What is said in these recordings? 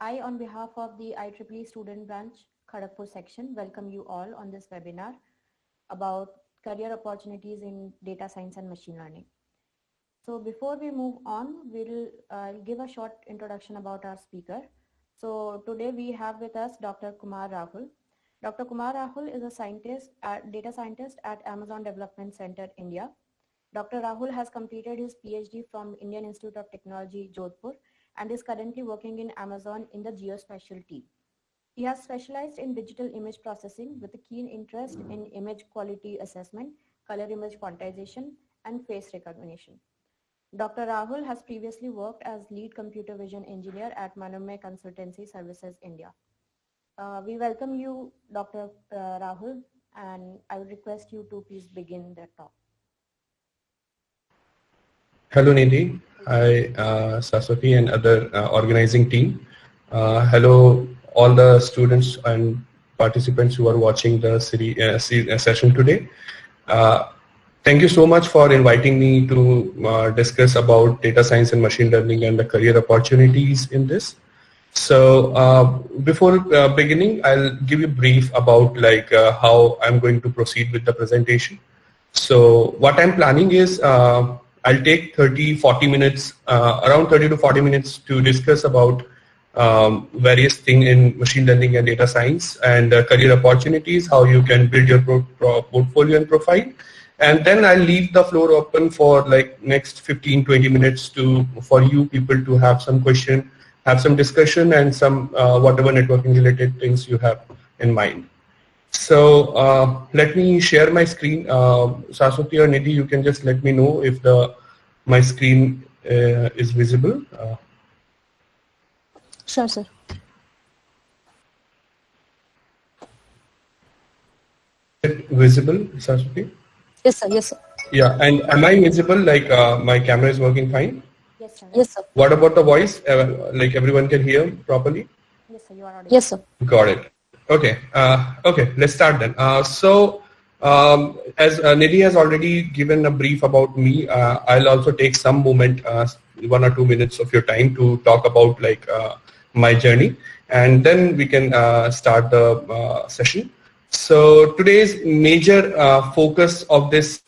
I, on behalf of the IEEE Student Branch Kharagpur section, welcome you all on this webinar about career opportunities in data science and machine learning. So before we move on, we'll give a short introduction about our speaker. So today we have with us Dr. Kumar Rahul. Dr. Kumar Rahul is a data scientist at Amazon Development Center, India. Dr. Rahul has completed his PhD from Indian Institute of Technology, Jodhpur, and is currently working in Amazon in the geospatial team. He has specialized in digital image processing with a keen interest in image quality assessment, color image quantization, and face recognition. Dr. Rahul has previously worked as lead computer vision engineer at Manumay Consultancy Services, India. We welcome you, Dr. Rahul, and I would request you to please begin the talk. Hello Nidhi, hi Saswati and other organizing team. Hello all the students and participants who are watching the session today. Thank you so much for inviting me to discuss about data science and machine learning and the career opportunities in this. So before beginning, I'll give you a brief about how I'm going to proceed with the presentation. So what I'm planning is I'll take 30-40 minutes, around 30 to 40 minutes to discuss about various things in machine learning and data science and career opportunities, how you can build your portfolio and profile. And then I'll leave the floor open for like next 15-20 minutes for you people to have some question, have some discussion and some whatever networking related things you have in mind. So let me share my screen. Saswati or Nidhi, you can just let me know if my screen is visible. Sure, sir. Is it visible, Saswati? Yes, sir. Yes, sir. Yeah, and am I visible? Like my camera is working fine? Yes, sir. Yes, sir. What about the voice? Like everyone can hear properly? Yes, sir. You are audible. Yes, sir. Got it. Okay. Okay. Let's start then. As Nidhi has already given a brief about me, I'll also take some moment, 1 or 2 minutes of your time to talk about my journey, and then we can start the session. So today's major focus of this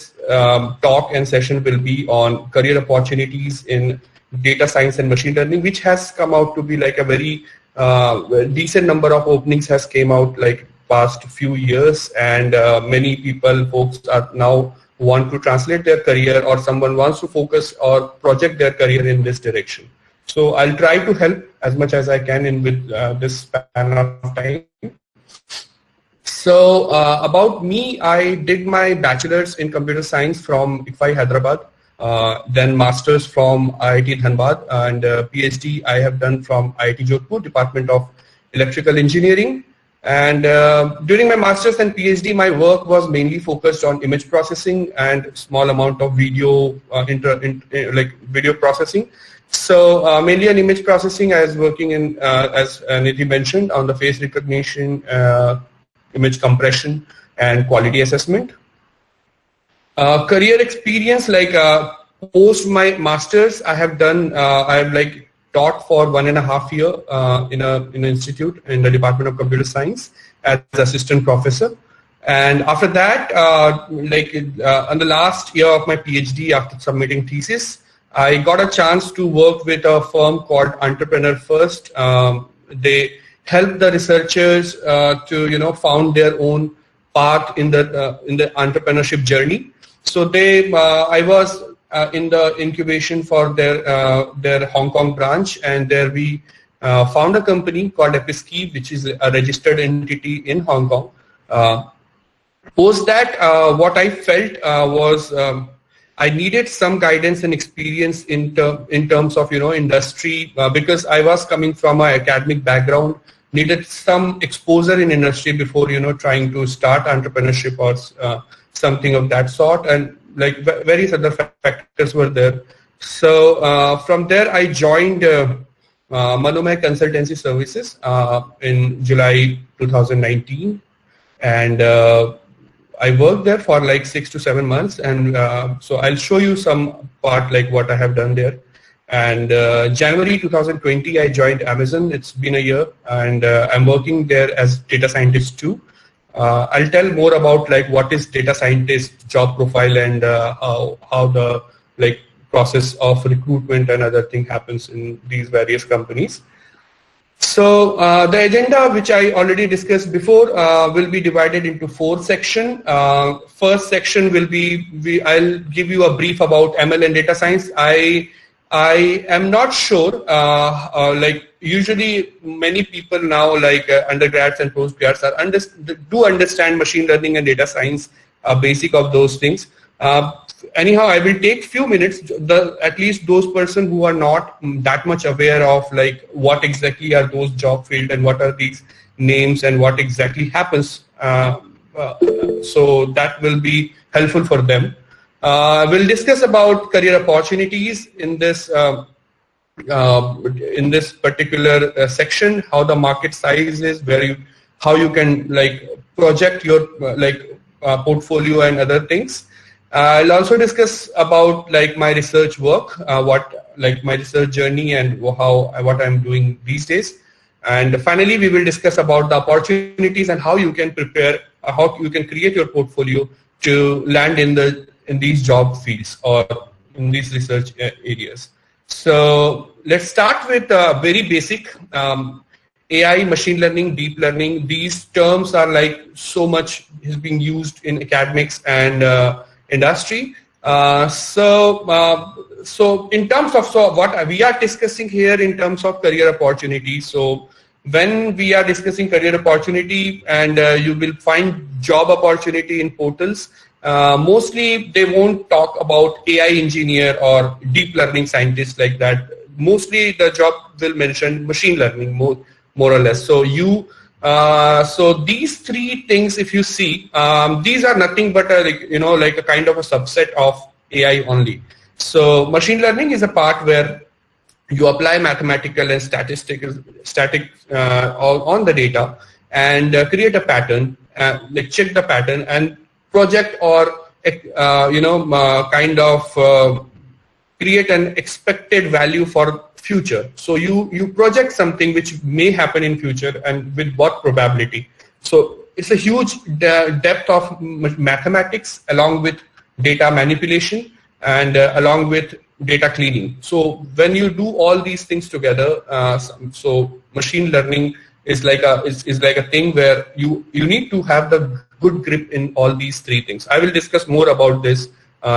talk and session will be on career opportunities in data science and machine learning, which has come out to be like a very decent number of openings has came out like past few years, and many folks are now want to translate their career, or someone wants to focus or project their career in this direction. So I'll try to help as much as I can in with this span of time. So about me, I did my bachelor's in computer science from ICFAI Hyderabad, then master's from IIT Dhanbad, and PhD I have done from IIT Jodhpur, Department of Electrical Engineering. And during my master's and PhD, my work was mainly focused on image processing and small amount of video, video processing. So mainly on image processing, I was working in, as Nidhi mentioned, on the face recognition, image compression, and quality assessment. Career experience, post my masters, I have done. I have taught for 1.5 years in an institute in the Department of Computer Science as assistant professor. And after that, on the last year of my PhD, after submitting thesis, I got a chance to work with a firm called Entrepreneur First. They help the researchers to found their own path in the entrepreneurship journey. So I was in the incubation for their Hong Kong branch, and there we found a company called Episki, which is a registered entity in Hong Kong. Post that, what I felt was I needed some guidance and experience in terms of industry, because I was coming from an academic background, needed some exposure in industry before trying to start entrepreneurship or something of that sort, and various other factors were there. So from there I joined Manumay Consultancy Services in July 2019, and I worked there for 6 to 7 months, and so I'll show you some part what I have done there. And January 2020, I joined Amazon. It's been a year, and I'm working there as data scientist too. I'll tell more about like what is data scientist job profile and how the like process of recruitment and other thing happens in these various companies. So the agenda, which I already discussed before, will be divided into 4 sections. First section will be, I'll give you a brief about ML and data science. I am not sure, like usually many people now, like undergrads and postgrads do understand machine learning and data science, basic of those things. Anyhow, I will take few minutes, at least those persons who are not that much aware of like what exactly are those job fields and what are these names and what exactly happens. So that will be helpful for them. We'll discuss about career opportunities in this particular section, how the market size is, how you can like project your portfolio and other things. I'll also discuss about like my research work, my research journey and what I'm doing these days. And finally, we will discuss about the opportunities and how you can prepare, how you can create your portfolio to land in these job fields or in these research areas. So let's start with very basic AI, machine learning, deep learning. These terms are like so much is being used in academics and industry. So in terms of what we are discussing here in terms of career opportunities. So when we are discussing career opportunity and you will find job opportunity in portals, mostly they won't talk about AI engineer or deep learning scientist like that. Mostly the job will mention machine learning more or less. So so these 3 things, if you see, these are nothing but like a kind of a subset of AI only. So machine learning is a part where you apply mathematical and static on the data and create a pattern, like check the pattern and project or kind of create an expected value for future. So you project something which may happen in future and with what probability. So it's a huge depth of mathematics along with data manipulation and along with data cleaning. So when you do all these things together, so machine learning is like a thing where you need to have the good grip in all these 3 things. I will discuss more about this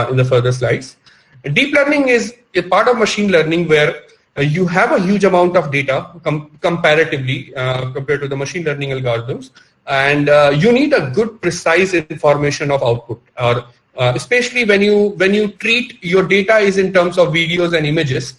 in the further slides. Deep learning is a part of machine learning where you have a huge amount of data comparatively compared to the machine learning algorithms, and you need a good precise information of output, or especially when you treat your data is in terms of videos and images,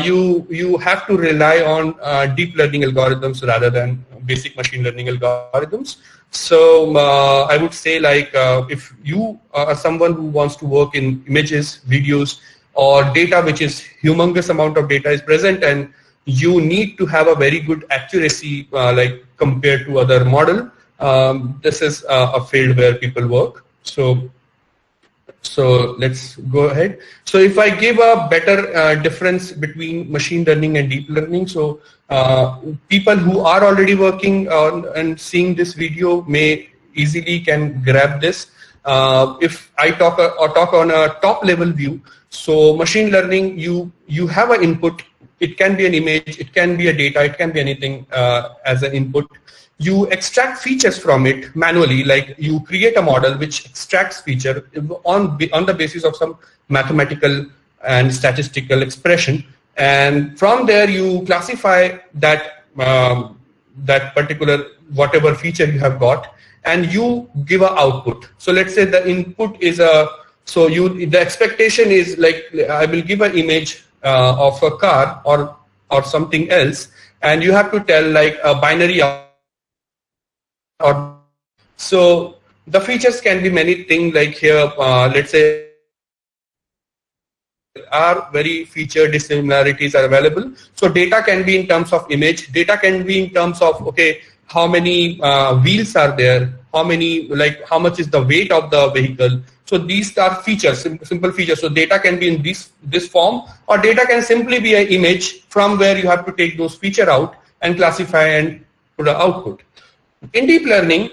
you have to rely on deep learning algorithms rather than basic machine learning algorithms. So I would say like if you are someone who wants to work in images, videos, or data which is humongous amount of data is present and you need to have a very good accuracy like compared to other model, this is a field where people work. So let's go ahead. So if I give a better difference between machine learning and deep learning, so people who are already working on and seeing this video may easily can grab this. If I talk on a top level view, so machine learning, you have an input. It can be an image, it can be a data, it can be anything as an input. You extract features from it manually, like you create a model which extracts feature on the basis of some mathematical and statistical expression, and from there you classify that that particular whatever feature you have got, and you give an output. So let's say the input is the expectation is like I will give an image of a car or something else, and you have to tell like a binary or so the features can be many things like here let's say are very feature dissimilarities are available. So data can be in terms of image, data can be in terms of okay how many wheels are there, how much is the weight of the vehicle. So these are features, simple features. So data can be in this form, or data can simply be an image from where you have to take those feature out and classify and put an output. In deep learning,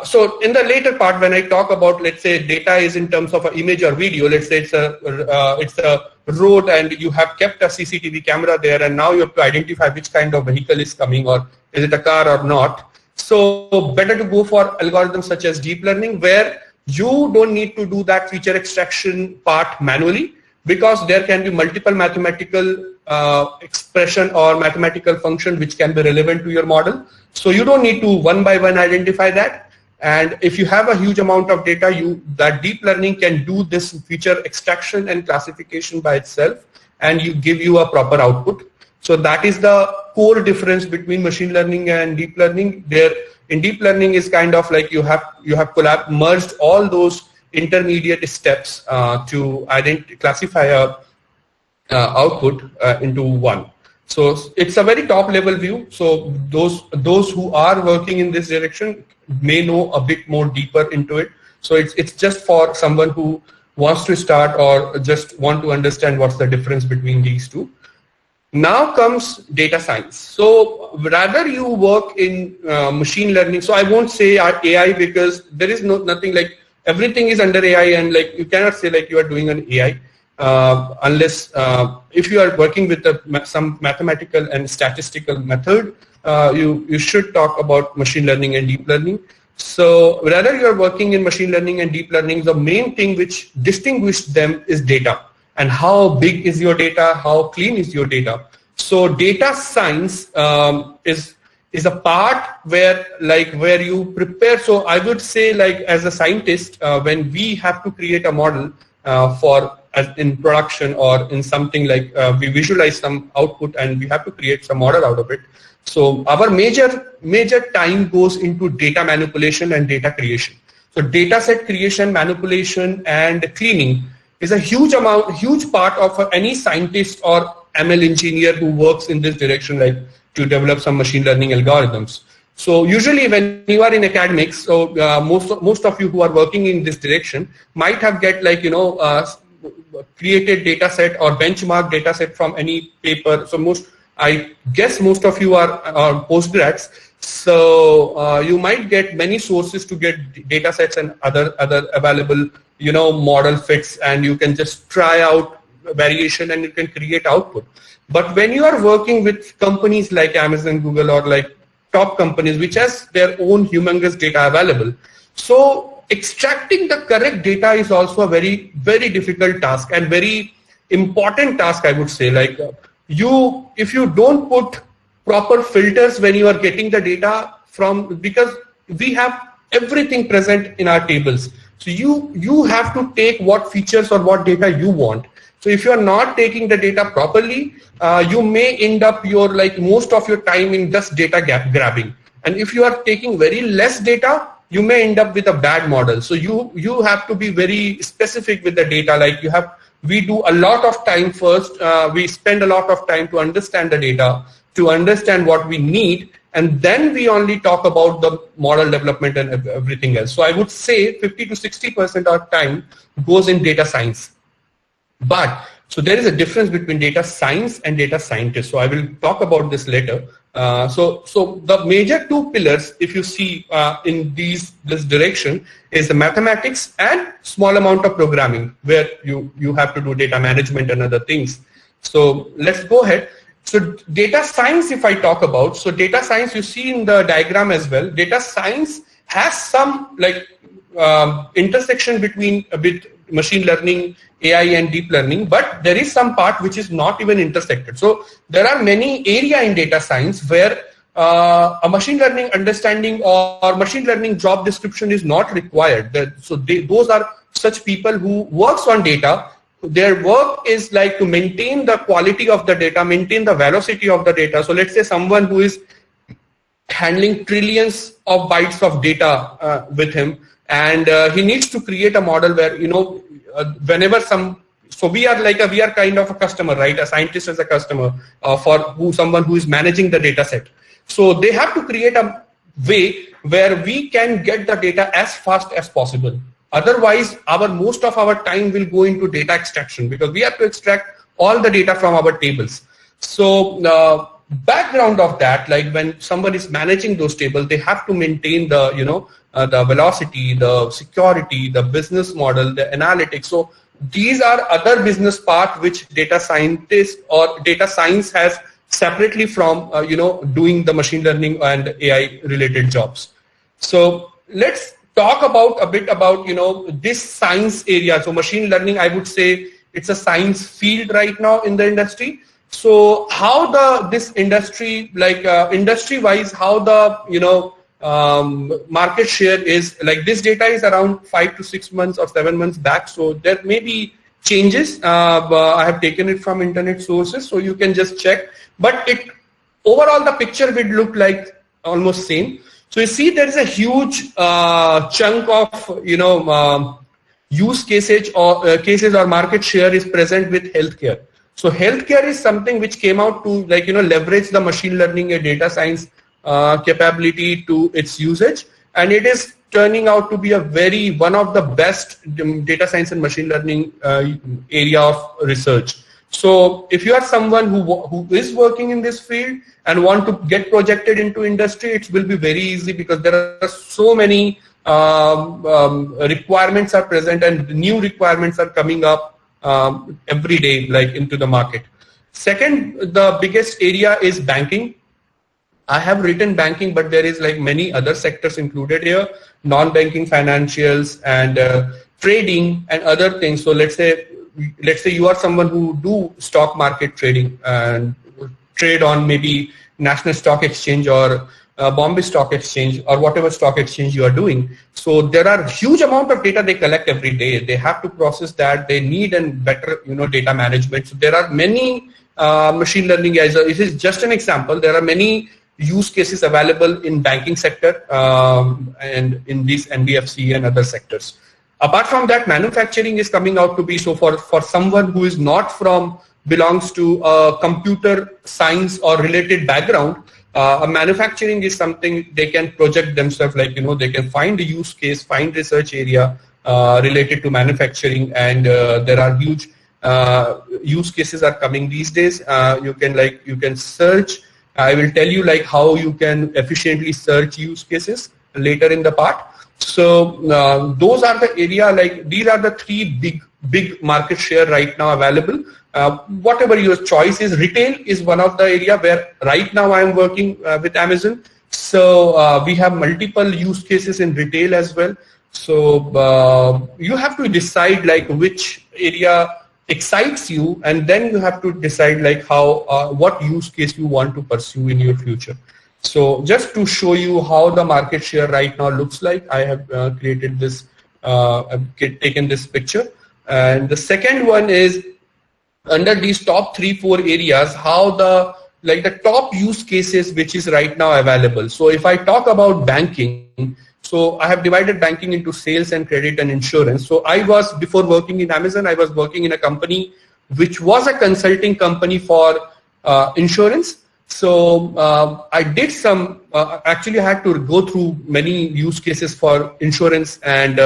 so in the later part, when I talk about, let's say, data is in terms of an image or video, let's say it's a road and you have kept a CCTV camera there, and now you have to identify which kind of vehicle is coming, or is it a car or not. So better to go for algorithms such as deep learning, where you don't need to do that feature extraction part manually, because there can be multiple mathematical expression or mathematical function which can be relevant to your model. So you don't need to one by one identify that. And if you have a huge amount of data, that deep learning can do this feature extraction and classification by itself, and give you a proper output. So that is the core difference between machine learning and deep learning. There, in deep learning, is kind of like you have merged all those intermediate steps to classify a output into one. So it's a very top level view. So those who are working in this direction may know a bit more deeper into it. So it's just for someone who wants to start or just want to understand what's the difference between these two. Now comes data science. So rather you work in machine learning. So I won't say AI, because there is nothing like, everything is under AI, and like you cannot say like you are doing an AI unless if you are working with some mathematical and statistical method, you should talk about machine learning and deep learning. So whether you are working in machine learning and deep learning, the main thing which distinguishes them is data, and how big is your data, how clean is your data. So data science is a part where you prepare. So I would say, like, as a scientist, when we have to create a model in production or in something, like we visualize some output and we have to create some model out of it. So our major time goes into data manipulation and data creation. So data set creation, manipulation, and cleaning is a huge part of any scientist or ML engineer who works in this direction, like to develop some machine learning algorithms. So usually when you are in academics, so most of you who are working in this direction might have created data set or benchmark data set from any paper. So I guess most of you are postgrads. So you might get many sources to get data sets and other available model fits, and you can just try out variation and you can create output. But when you are working with companies like Amazon, Google, or like top companies which has their own humongous data available, so extracting the correct data is also a very, very difficult task and very important task, I would say. Like if you don't put proper filters when you are getting the data from, because we have everything present in our tables. So you have to take what features or what data you want. So if you are not taking the data properly, you may end up most of your time in just data grabbing. And if you are taking very less data, you may end up with a bad model. So you have to be very specific with the data. Like we do a lot of time first. We spend a lot of time to understand the data, to understand what we need, and then we only talk about the model development and everything else. So I would say 50 to 60% of time goes in data science. But so there is a difference between data science and data scientist. So I will talk about this later. So the major two pillars, if you see in this direction, is the mathematics and small amount of programming, where you have to do data management and other things. So let's go ahead. So data science, if I talk about, so data science, you see in the diagram as well, data science has some intersection between machine learning, AI, and deep learning, but there is some part which is not even intersected. So there are many areas in data science where a machine learning understanding or machine learning job description is not required. Those are such people who works on data. Their work is like to maintain the quality of the data, maintain the velocity of the data. So let's say someone who is handling trillions of bytes of data with him, and he needs to create a model where, whenever we are kind of a customer, right? A scientist is a customer for someone who is managing the data set. So they have to create a way where we can get the data as fast as possible. Otherwise, most of our time will go into data extraction because we have to extract all the data from our tables. So background of that, like when someone is managing those tables, they have to maintain the, the velocity, the security, the business model, the analytics. So these are other business part which data scientists or data science has separately from, doing the machine learning and AI related jobs. So let's talk a bit about, this science area. So machine learning, I would say it's a science field right now in the industry. So how this industry, like industry wise, how the, market share is, like this data is around 5 to 6 months or 7 months back. So there may be changes. I have taken it from internet sources, so you can just check. But overall the picture would look like almost same. So you see there is a huge chunk of use cases or market share is present with healthcare. So healthcare is something which came out to leverage the machine learning and data science capability to its usage, and it is turning out to be one of the best data science and machine learning area of research. So if you are someone who is working in this field and want to get projected into industry, it will be very easy because there are so many requirements are present and new requirements are coming up every day, like into the market. Second, the biggest area is banking. I have written banking, but there is like many other sectors included here, non-banking financials and trading and other things. So let's say you are someone who do stock market trading and trade on maybe National Stock Exchange or Bombay Stock Exchange or whatever stock exchange you are doing. So there are huge amount of data they collect every day. They have to process that. They need better data management. So there are many machine learning guys. It is just an example. There are many use cases available in banking sector and in these NBFC and other sectors. Apart from that, manufacturing is coming out to be, so for someone who is not belongs to a computer science or related background, manufacturing is something they can project themselves, like, they can find a use case, find research area related to manufacturing, and there are huge use cases are coming these days. You can search. I will tell you like how you can efficiently search use cases later in the part. So those are the area, like these are the three big market share right now available. Whatever your choice is, retail is one of the area where right now I am working with Amazon. So we have multiple use cases in retail as well. So you have to decide like which area excites you, and then you have to decide like what use case you want to pursue in your future. So just to show you how the market share right now looks like, I have created this, taken this picture. And the second one is under these top 3-4 areas, how the top use cases which is right now available. So if I talk about banking, so I have divided banking into sales and credit and insurance. So before working in Amazon, I was working in a company which was a consulting company for insurance. So I did actually I had to go through many use cases for insurance and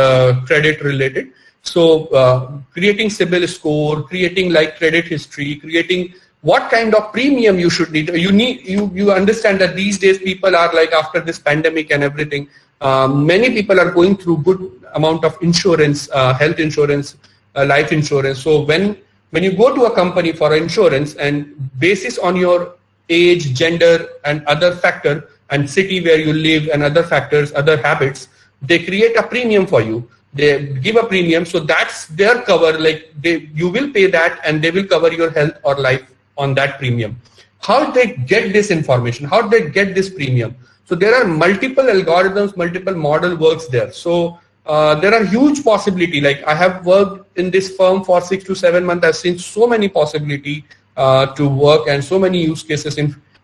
credit related. So creating CIBIL score, creating like credit history, creating what kind of premium you should need. You understand that these days people are like, after this pandemic and everything, many people are going through good amount of insurance, health insurance, life insurance. So when you go to a company for insurance and basis on your age, gender and other factor and city where you live and other factors, other habits, they create a premium for you. They give a premium. So that's their cover. Like you will pay that and they will cover your health or life on that premium. How did they get this information? How did they get this premium? So there are multiple algorithms, multiple model works there. So there are huge possibility. Like I have worked in this firm for 6 to 7 months. I've seen so many possibility to work and so many use cases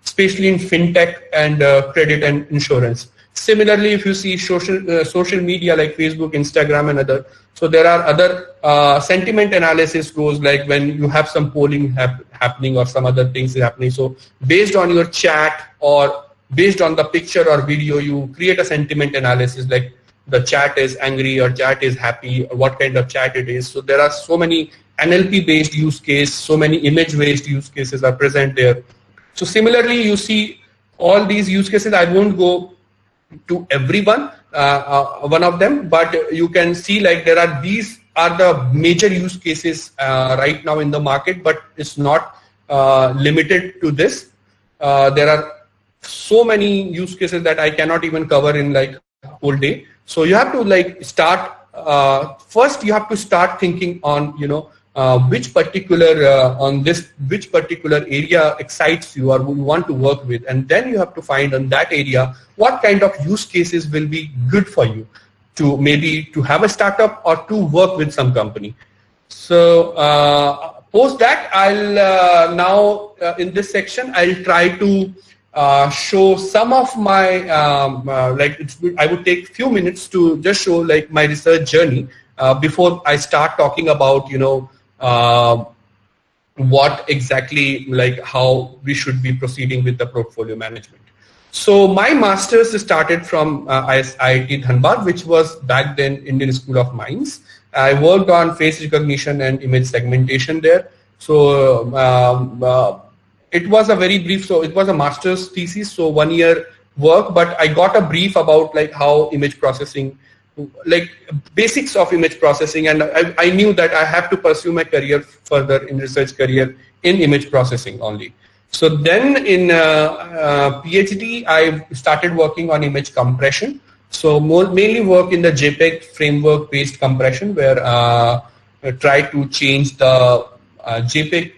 especially in fintech and credit and insurance. Similarly, if you see social media like Facebook, Instagram and other, so there are other sentiment analysis goes, like when you have some polling happening or some other things happening. So based on your chat or based on the picture or video, you create a sentiment analysis like the chat is angry or chat is happy or what kind of chat it is. So there are so many NLP based use case, so many image based use cases are present there. So similarly, you see all these use cases. I won't go to everyone, one of them, but you can see like these are the major use cases right now in the market, but it's not limited to this. There are so many use cases that I cannot even cover in like whole day. So you have to like start, first you have to start thinking on, which particular area excites you or you want to work with, and then you have to find on that area what kind of use cases will be good for you to maybe to have a startup or to work with some company. So post that, I'll now in this section I'll try to show some of my I would take few minutes to just show like my research journey before I start talking about what exactly like how we should be proceeding with the portfolio management. So my master's started from IIT Dhanbad, which was back then Indian School of Mines. I worked on face recognition and image segmentation there. So it was a very brief, so it was a master's thesis, so 1 year work, but I got a brief about like how image processing, like basics of image processing, and I knew that I have to pursue my career further in research career in image processing only. So then in PhD, I started working on image compression. So mainly work in the JPEG framework based compression, where I try to change the JPEG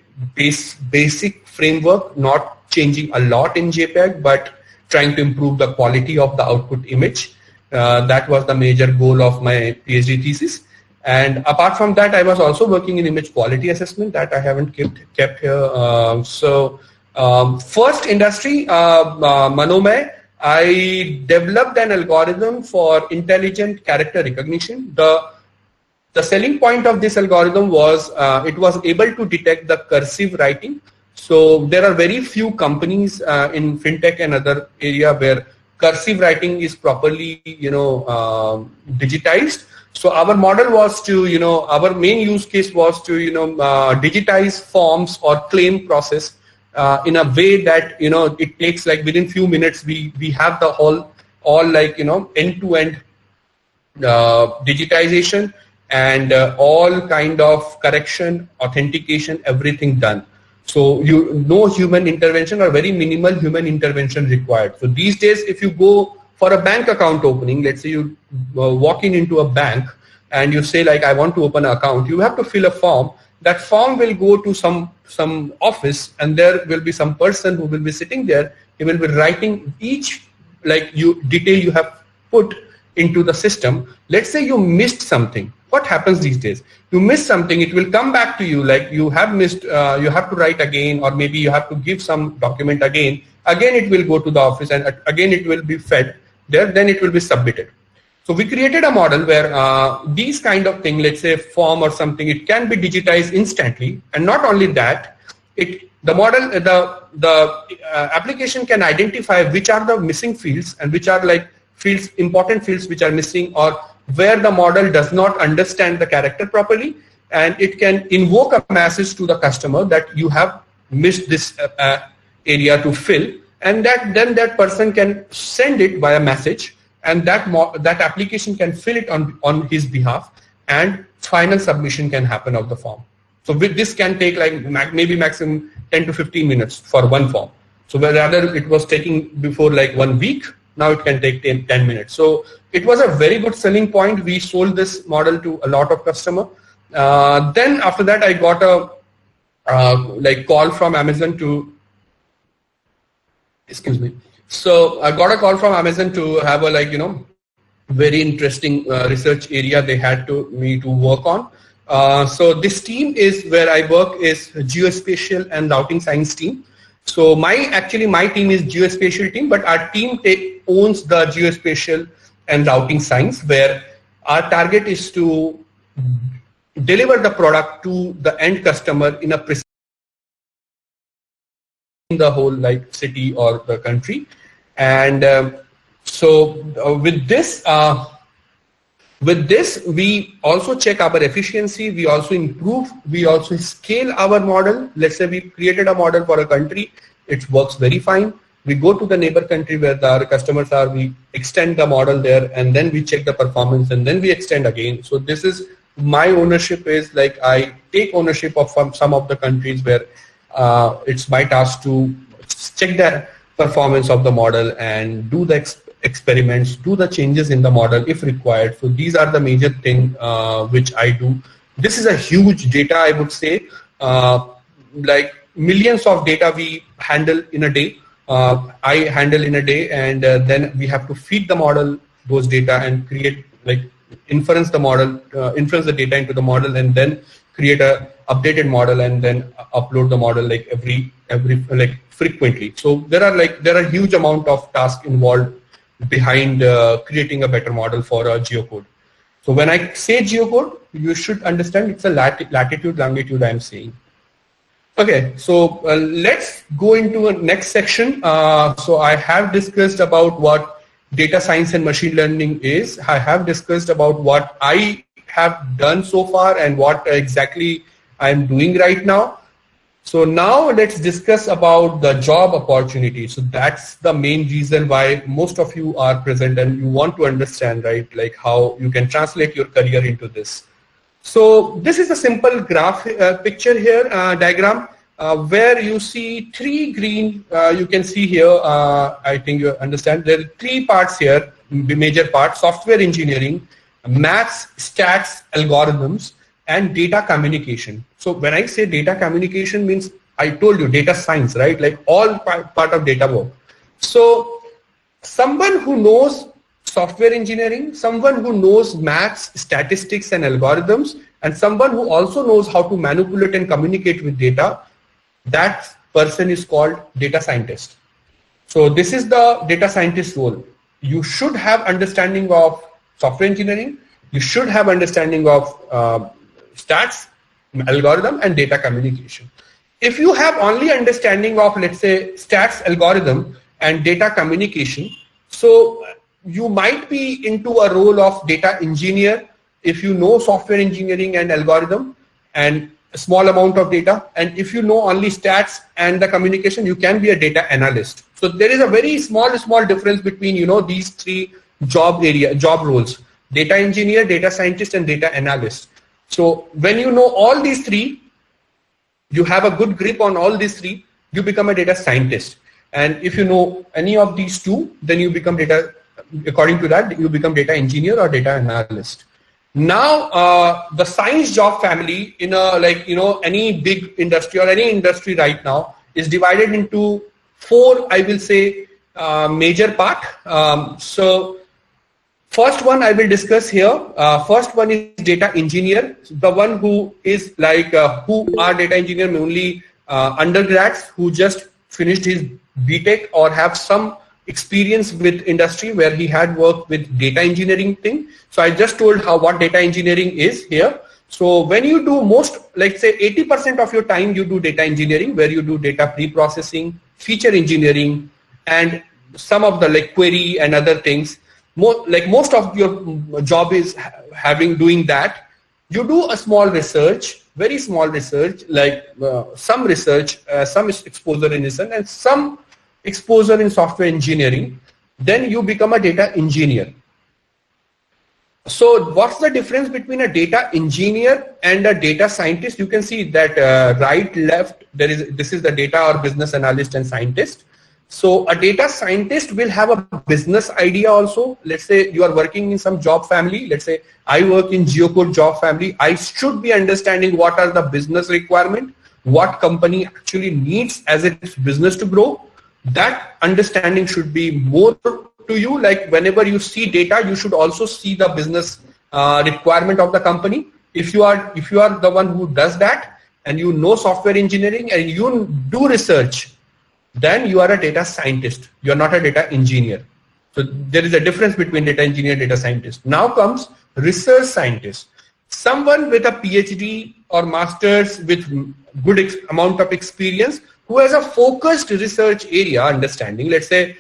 basic framework, not changing a lot in JPEG, but trying to improve the quality of the output image. That was the major goal of my PhD thesis. And apart from that, I was also working in image quality assessment that I haven't kept here. First industry, Manomay, I developed an algorithm for intelligent character recognition. The selling point of this algorithm was it was able to detect the cursive writing. So there are very few companies in fintech and other area where cursive writing is properly, digitized. So our model was to, our main use case was to, digitize forms or claim process in a way that, it takes like within few minutes, we have the all like, end-to-end digitization and all kind of correction, authentication, everything done. So no human intervention or very minimal human intervention required. So these days, if you go for a bank account opening, let's say you walk into a bank and you say like, I want to open an account, you have to fill a form. That form will go to some office, and there will be some person who will be sitting there. He will be writing each detail you have put into the system. Let's say you missed something. What happens these days? You miss something, it will come back to you like you have missed, you have to write again, or maybe you have to give some document again. Again, it will go to the office, and again it will be fed there, then it will be submitted. So we created a model where these kind of thing, let's say form or something, it can be digitized instantly. And not only that, the application can identify which are the missing fields and which are like important fields which are missing, or where the model does not understand the character properly, and it can invoke a message to the customer that you have missed this area to fill, and then that person can send it via message, and that application can fill it on his behalf, and final submission can happen of the form. So with this can take like maybe maximum 10 to 15 minutes for one form. So rather it was taking before like 1 week, now it can take 10 minutes. So it was a very good selling point. We sold this model to a lot of customers. Then after that, I got a call from Amazon to, excuse me. So I got a call from Amazon to have a very interesting research area they had me to work on. So this team is where I work is geospatial and routing science team. So my team is geospatial team, but our team owns the geospatial and routing science, where our target is to deliver the product to the end customer in the whole city or the country. And with this, we also check our efficiency, we also improve, we also scale our model. Let's say we created a model for a country, it works very fine. We go to the neighbor country where our customers are, we extend the model there, and then we check the performance, and then we extend again. So this is my ownership, is like I take ownership of some of the countries where it's my task to check the performance of the model and do the experiments, do the changes in the model if required. So these are the major thing which I do. This is a huge data, I would say, like millions of data we handle in a day. I handle in a day, and then we have to feed the model those data and create, like, inference the model, inference the data into the model, and then create a updated model, and then upload the model like every like frequently. So there are huge amount of tasks involved behind creating a better model for a geocode. So when I say geocode, you should understand it's a latitude, longitude I'm saying. Okay, so let's go into a next section. So I have discussed about what data science and machine learning is. I have discussed about what I have done so far and what exactly I'm doing right now. So now let's discuss about the job opportunity. So that's the main reason why most of you are present, and you want to understand, right, like how you can translate your career into this. So this is a simple graph picture here, diagram, where you see three green, you can see here, I think you understand, there are three parts here, major parts: software engineering, maths, stats, algorithms, and data communication. So when I say data communication, means I told you data science, right? Like all part of data work. So someone who knows software engineering, someone who knows maths, statistics, and algorithms, and someone who also knows how to manipulate and communicate with data, that person is called data scientist. So this is the data scientist role. You should have understanding of software engineering, you should have understanding of stats, algorithm, and data communication. If you have only understanding of, let's say, stats, algorithm, and data communication, so you might be into a role of data engineer if you know software engineering and algorithm and a small amount of data. And if you know only stats and the communication, you can be a data analyst. So there is a very small difference between, you know, these three job roles: data engineer, data scientist, and data analyst. So when you know all these three, you have a good grip on all these three, you become a data scientist. And if you know any of these two, then you become according to that, you become data engineer or data analyst. Now, the science job family in a, like, you know, any big industry or any industry right now is divided into four, I will say, major part. So first one I will discuss here. First one is data engineer, the one who is like, who are data engineer mainly undergrads who just finished his BTech or have some experience with industry where he had worked with data engineering thing. So I just told what data engineering is here. So when you do most, like say 80% of your time you do data engineering, where you do data pre-processing, feature engineering, and some of the like query and other things. Most of your job is doing that. You do a small research, very small research, like some research, some exposure in research, and some exposure in software engineering. Then you become a data engineer. So what's the difference between a data engineer and a data scientist? You can see that right, left, this is the data or business analyst and scientist. So a data scientist will have a business idea also. Let's say you are working in some job family. Let's say I work in geocode job family. I should be understanding what are the business requirement, what company actually needs as its business to grow. That understanding should be more to you. Like whenever you see data, you should also see the business requirement of the company. If you are the one who does that and you know software engineering and you do research, then you are a data scientist. You are not a data engineer. So there is a difference between data engineer and data scientist. Now comes research scientist. Someone with a PhD or master's with good amount of experience who has a focused research area understanding. Let's say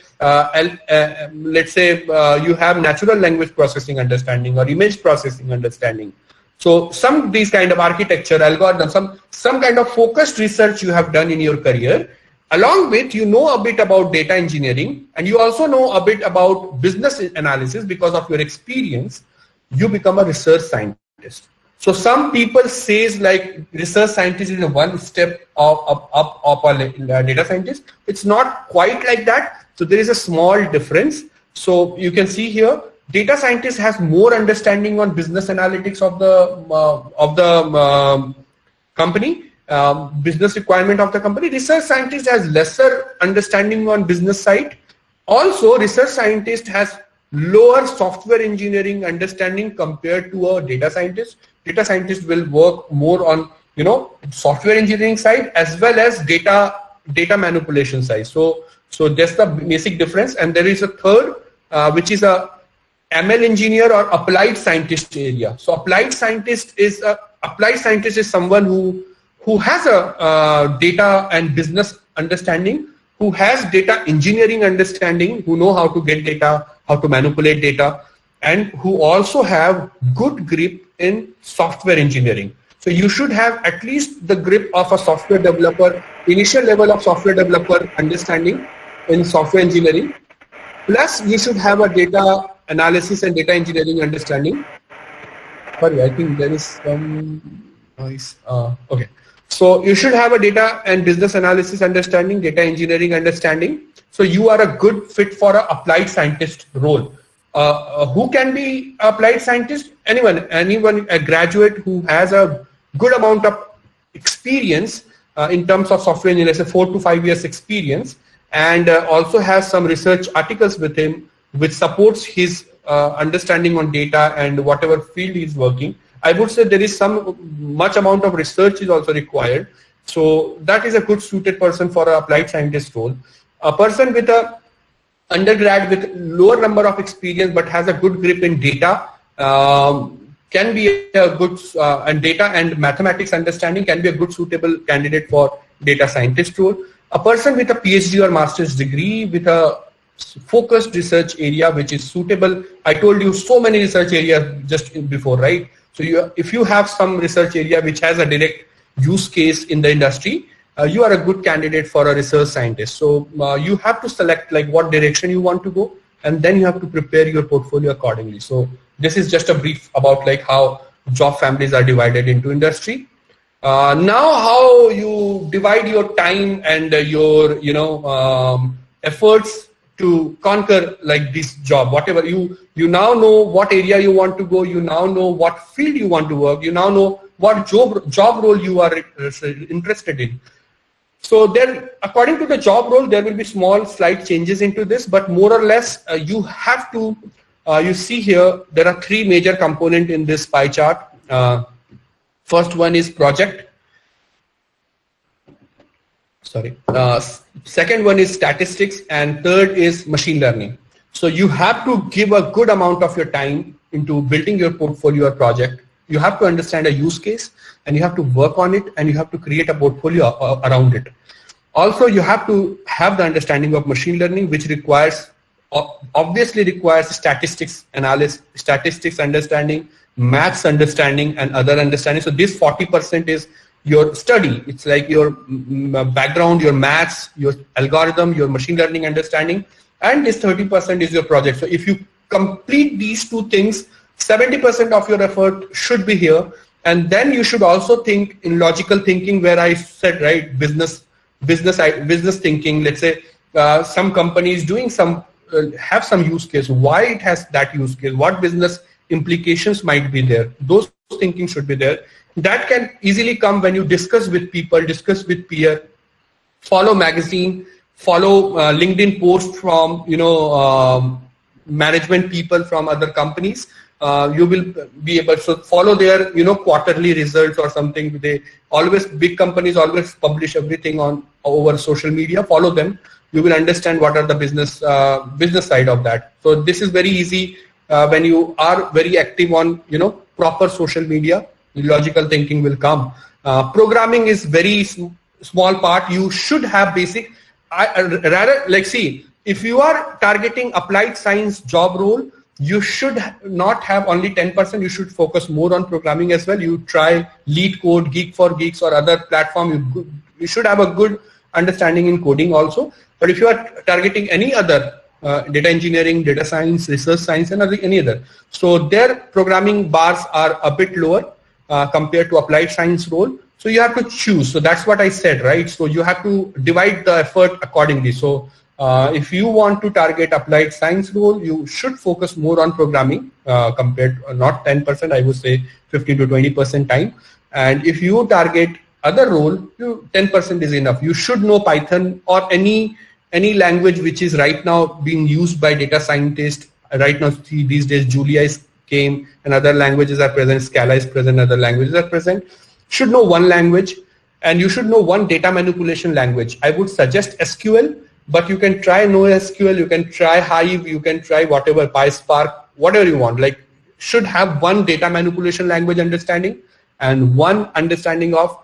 you have natural language processing understanding or image processing understanding. So some these kind of architecture, algorithms, some kind of focused research you have done in your career. Along with, you know a bit about data engineering, and you also know a bit about business analysis. Because of your experience, you become a research scientist. So some people says like research scientist is one step up a data scientist. It's not quite like that. So there is a small difference. So you can see here, data scientist has more understanding on business analytics of the company, business requirement of the company. Research scientist has lesser understanding on business side. Also, research scientist has lower software engineering understanding compared to a data scientist. Data scientist will work more on, you know, software engineering side as well as data manipulation side. So that's the basic difference. And there is a third, which is a ML engineer or applied scientist area. So applied scientist is someone who has a data and business understanding, who has data engineering understanding, who know how to get data, how to manipulate data, and who also have good grip in software engineering. So you should have at least the grip of a software developer, initial level of software developer understanding in software engineering. Plus you should have a data analysis and data engineering understanding. Sorry, I think there is some noise. Okay. So you should have a data and business analysis understanding, data engineering understanding. So you are a good fit for an applied scientist role. Who can be applied scientist? Anyone, a graduate who has a good amount of experience in terms of software engineering, say 4 to 5 years experience, and also has some research articles with him, which supports his understanding on data and whatever field he's working. I would say there is much amount of research is also required. So that is a good suited person for an applied scientist role. A person with a undergrad with lower number of experience but has a good grip in data can be a good and data and mathematics understanding can be a good suitable candidate for data scientist role. A person with a PhD or master's degree with a focused research area which is suitable. I told you so many research areas just before, right? So if you have some research area which has a direct use case in the industry, you are a good candidate for a research scientist. So you have to select like what direction you want to go, and then you have to prepare your portfolio accordingly. So this is just a brief about like how job families are divided into industry. Now how you divide your time and your efforts to conquer like this job, whatever you now know what area you want to go, you now know what field you want to work, you now know what job role you are interested in. So there, according to the job role, there will be small slight changes into this, but more or less you have to, you see here, there are 3 major components in this pie chart. First one is project. Second one is statistics, and third is machine learning. So you have to give a good amount of your time into building your portfolio or project. You have to understand a use case, and you have to work on it, and you have to create a portfolio around it. Also, you have to have the understanding of machine learning, which obviously requires statistics analysis, statistics understanding, maths understanding, and other understanding. So this 40% is your study. It's like your background, your maths, your algorithm, your machine learning understanding, and this 30% is your project. So if you complete these 2 things, 70% of your effort should be here. And then you should also think in logical thinking, where I said, right, business thinking. Let's say some companies doing have some use case, why it has that use case, what business implications might be there. Those thinking should be there. That can easily come when you discuss with people, discuss with peer, follow magazine, follow LinkedIn post from management people from other companies. You will be able to follow their quarterly results or something. Big companies always publish everything over social media. Follow them. You will understand what are the business side of that. So this is very easy when you are very active on proper social media. Logical thinking will come. Programming is very small part. You should have basic. Rather, like, see, if you are targeting applied science job role, you should not have only 10%. You should focus more on programming as well. You try Lead Code, Geek for Geeks, or other platform. You should have a good understanding in coding also. But if you are targeting any other data engineering, data science, research science, and any other, so their programming bars are a bit lower compared to applied science role. So you have to choose. So that's what I said, right? So you have to divide the effort accordingly. So if you want to target applied science role, you should focus more on programming compared to not 10%, I would say 15 to 20% time. And if you target other role, 10% is enough. You should know Python or any language which is right now being used by data scientists. Right now, see, these days, Julia came and other languages are present. Scala is present, other languages are present. Should know one language, and you should know one data manipulation language. I would suggest SQL, but you can try NoSQL, you can try Hive, you can try whatever, PySpark, whatever you want. Like, should have one data manipulation language understanding and one understanding of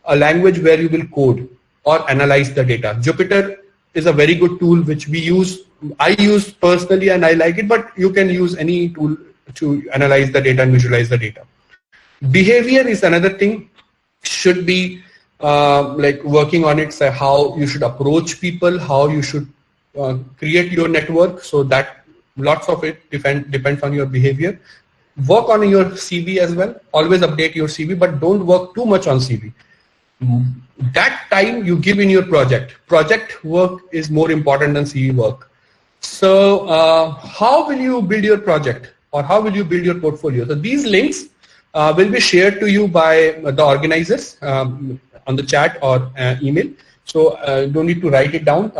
a language where you will code or analyze the data. Jupyter is a very good tool which we use. I use personally and I like it, but you can use any tool to analyze the data and visualize the data. Behavior is another thing. Should be like working on it, so how you should approach people, how you should create your network. So that lots of it depends on your behavior. Work on your CV as well. Always update your CV, but don't work too much on CV. That time you give in your project work is more important than CV work. So how will you build your project, or how will you build your portfolio? So these links will be shared to you by the organizers on the chat or email. So don't need to write it down.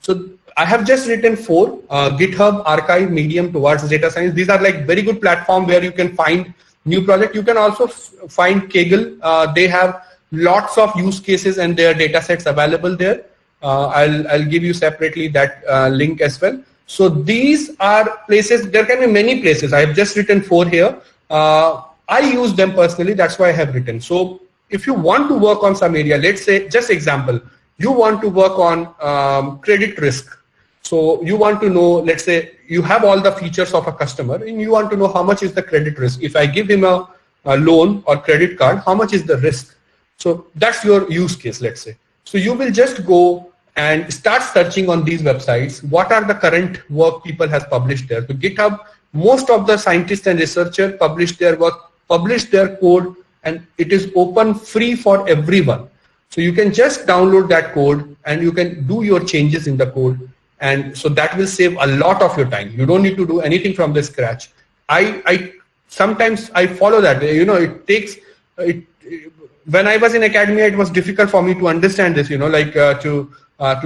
So I have just written 4: GitHub, Archive, Medium, Towards Data Science. These are like very good platform where you can find new project. You can also find Kaggle. They have lots of use cases and their data sets available there. I'll give you separately that link as well. So these are places. There can be many places. I have just written 4 here. I use them personally. That's why I have written. So if you want to work on some area, let's say, just example, you want to work on credit risk. So you want to know, let's say you have all the features of a customer and you want to know how much is the credit risk. If I give him a loan or credit card, how much is the risk? So that's your use case, let's say. So you will just go and start searching on these websites. What are the current work people has published there? So GitHub, most of the scientists and researchers publish their work, publish their code, and it is open free for everyone. So you can just download that code and you can do your changes in the code. And so that will save a lot of your time. You don't need to do anything from the scratch. I sometimes I follow that. You know, it takes it. When I was in academia, it was difficult for me to understand this. You know, like to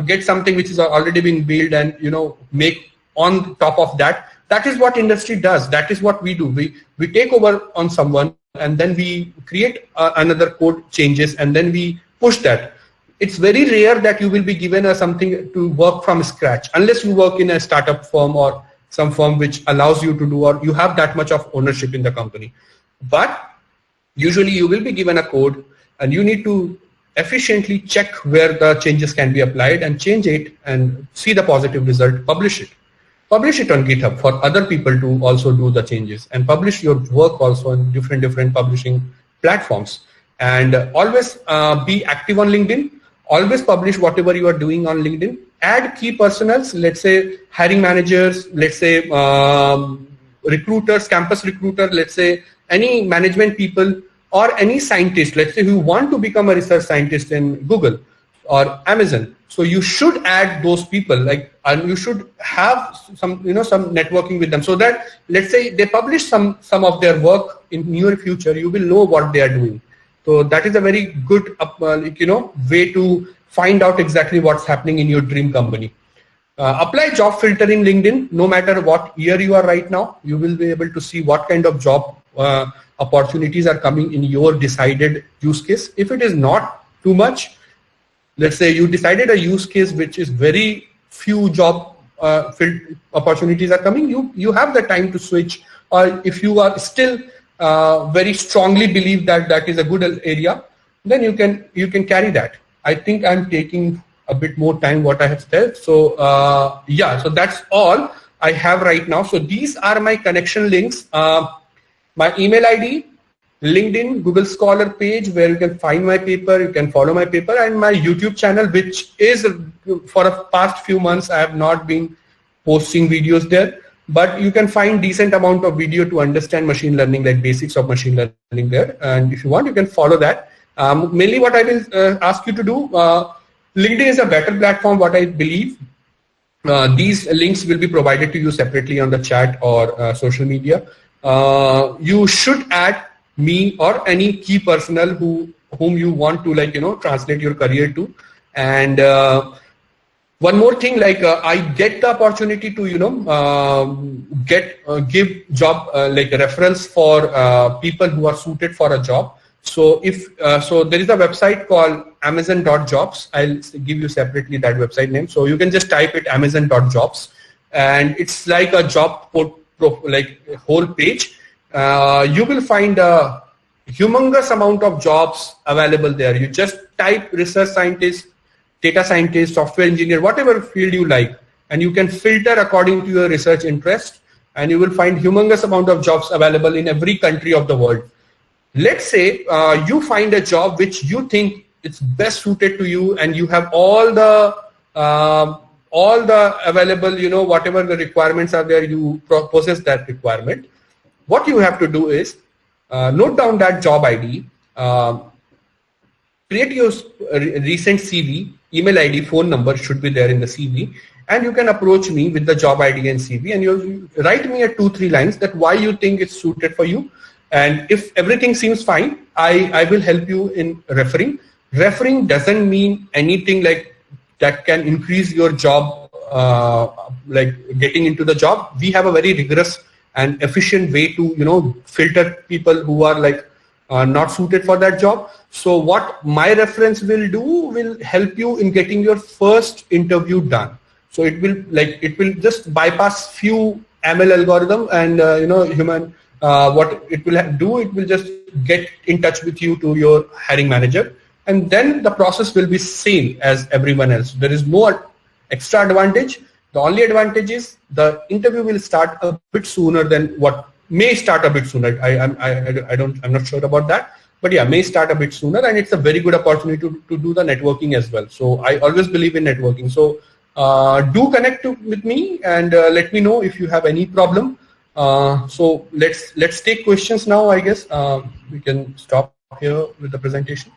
get something which is already been built and make on top of that. That is what industry does. That is what we do. We take over on someone and then we create another code changes and then we push that. It's very rare that you will be given something to work from scratch unless you work in a startup firm or some firm which allows you to do, or you have that much of ownership in the company. But usually you will be given a code and you need to efficiently check where the changes can be applied and change it and see the positive result, publish it. Publish it on GitHub for other people to also do the changes, and publish your work also on different publishing platforms. And always be active on LinkedIn. Always publish whatever you are doing on LinkedIn. Add key personals, let's say hiring managers, let's say recruiters, campus recruiter, let's say any management people or any scientist, let's say who want to become a research scientist in Google or Amazon. So you should add those people, and you should have some networking with them, so that let's say they publish some of their work in near future, you will know what they are doing. So that is a very good way to find out exactly what's happening in your dream company. Apply job filter in LinkedIn. No matter what year you are right now, you will be able to see what kind of job opportunities are coming in your decided use case. If it is not too much, let's say you decided a use case which is very few job opportunities are coming, you have the time to switch. Or if you are still very strongly believe that is a good area, then you can carry that. I think I'm taking a bit more time what I have said. So yeah, so that's all I have right now. So these are my connection links. My email ID, LinkedIn, Google Scholar page where you can find my paper, you can follow my paper, and my YouTube channel, which is for the past few months I have not been posting videos there, but you can find decent amount of video to understand machine learning, like basics of machine learning there. And if you want, you can follow that. Mainly what I will ask you to do, LinkedIn is a better platform, what I believe. These links will be provided to you separately on the chat or social media. You should add me or any key personnel whom you want to, like, translate your career to. And one more thing, like I get the opportunity to give job like referrals for people who are suited for a job. So if so there is a website called amazon.jobs. I'll give you separately that website name, so you can just type it amazon.jobs, and it's like a job like whole page. You will find a humongous amount of jobs available there. You just type research scientist, data scientist, software engineer, whatever field you like, and you can filter according to your research interest, and you will find humongous amount of jobs available in every country of the world. Let's say you find a job which you think it's best suited to you, and you have all the available, whatever the requirements are there, you possess that requirement. What you have to do is note down that job ID, create your recent CV, email ID, phone number should be there in the CV, and you can approach me with the job ID and CV, and you write me a 2-3 lines that why you think it's suited for you. And if everything seems fine, I will help you in referring. Referring doesn't mean anything like that can increase your job, like getting into the job. We have a very rigorous and efficient way to, filter people who are like not suited for that job. So what my reference will do will help you in getting your first interview done. So it will just bypass few ML algorithm and human. What it will do, it will just get in touch with you to your hiring manager, and then the process will be same as everyone else. There is no extra advantage. The only advantage is the interview will start a bit sooner than what may start a bit sooner. I'm not sure about that, but yeah, may start a bit sooner, and it's a very good opportunity to do the networking as well. So I always believe in networking. So do connect with me and let me know if you have any problem. So let's take questions now. I guess we can stop here with the presentation.